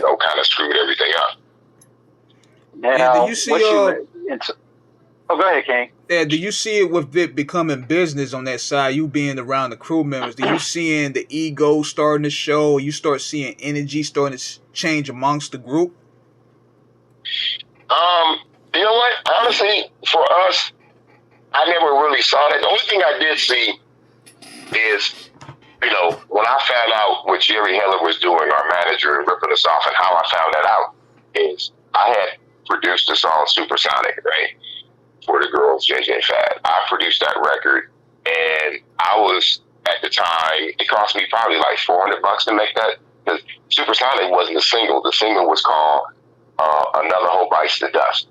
So kind of screwed everything up. Now, And do you see? oh, go ahead, King. Yeah, do you see it with it becoming business on that side? You being around the crew members, do you seeing the ego starting to show? Or you start seeing energy starting to change amongst the group? You know what? Honestly, for us, I never really saw that. The only thing I did see is, when I found out what Jerry Heller was doing, our manager, and ripping us off, and how I found that out is I had produced a song, Supersonic, right, for the girls, JJ Fad. I produced that record, and I was, at the time, it cost me probably like $400 to make that, because Supersonic wasn't a single. The single was called Another Whole Bites the Dust.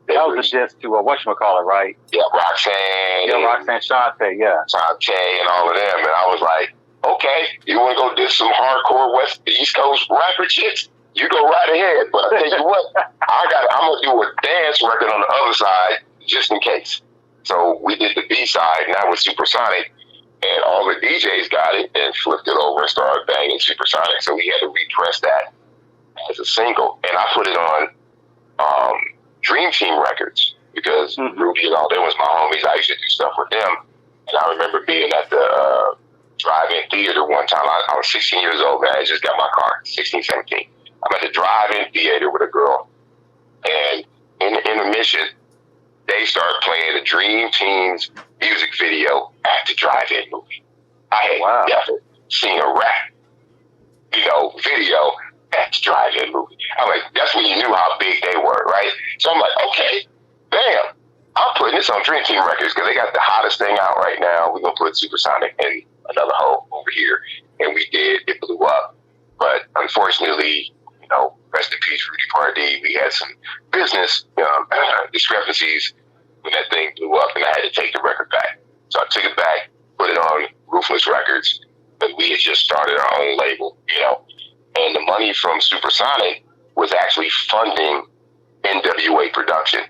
That was a diss to whatchamacallit, right? Yeah, Roxanne. Yeah, Roxanne Shante, yeah. Shante and all of them. And I was like, okay, you want to go diss some hardcore East Coast rapper chicks? You go right ahead. But I tell you what, I'm going to do a dance record on the other side just in case. So we did the B-side, and that was Supersonic. And all the DJs got it and flipped it over and started banging Supersonic. So we had to repress that as a single. And I put it on Dream Team Records because Ruby and all them was my homies. I used to do stuff with them. And I remember being at the drive-in theater one time. I was 16 years old, man. I just got my car, 16, 17. I'm at the drive-in theater with a girl. And in the intermission, they started playing the Dream Team's music video at the drive-in movie. I had never seen a rap, video at the drive-in movie. I'm like, that's when you knew how big they were, right? So I'm like, okay, bam, I'm putting this on Dream Team Records because they got the hottest thing out right now. We're going to put Supersonic in Another Hole over here. And we did. It blew up. But unfortunately, rest in peace, Rudy Pardee. We had some business discrepancies when that thing blew up, and I had to take the record back. So I took it back, put it on Ruthless Records, but we had just started our own label, And the money from Supersonic was actually funding NWA production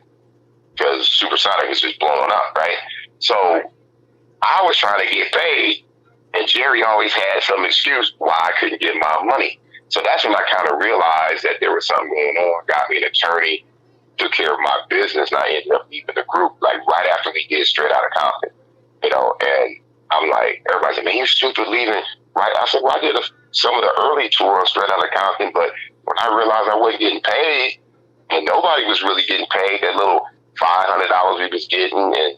because Supersonic was just blowing up, right? So I was trying to get paid, and Jerry always had some excuse why I couldn't get my money. So that's when I kind of realized that there was something going on, got me an attorney, took care of my business, and I ended up leaving the group like right after we did Straight Outta Compton, and I'm like, everybody's like, man, you're stupid leaving, right? I said, well, I did some of the early tour on Straight Outta Compton, but when I realized I wasn't getting paid, and nobody was really getting paid, that little $500 we was getting, and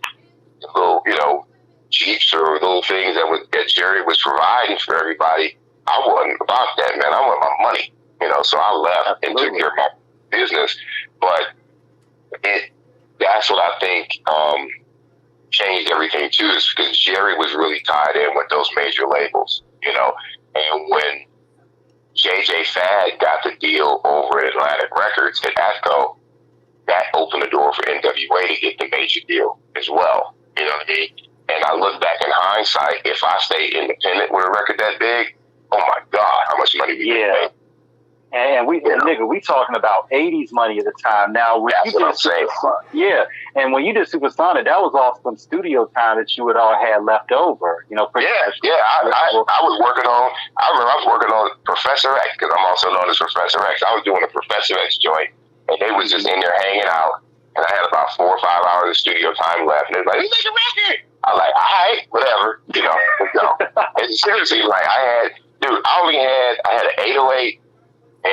the little, Jeeps or little things that Jerry was providing for everybody, I wasn't about that, man. I want my money, so I left and took care of my business. But that's what I think changed everything too, is because Jerry was really tied in with those major labels, and when JJ Fad got the deal over at Atlantic Records at AFCO, that opened the door for NWA to get the major deal as well. You know what I mean? And I look back in hindsight, if I stayed independent with a record that big, oh my God, how much money we could make. And we talking about 80s money at the time. Now, when that's what I'm saying. And when you did Supersonic, that was all some studio time that you had all had left over. I was working on. I remember I was working on Professor X because I'm also known as Professor X. I was doing a Professor X joint, and they was just in there hanging out. And I had about 4 or 5 hours of studio time left, and they was like, "You make a record." I was like, "All right, whatever, let's go." And seriously, like I had an 808.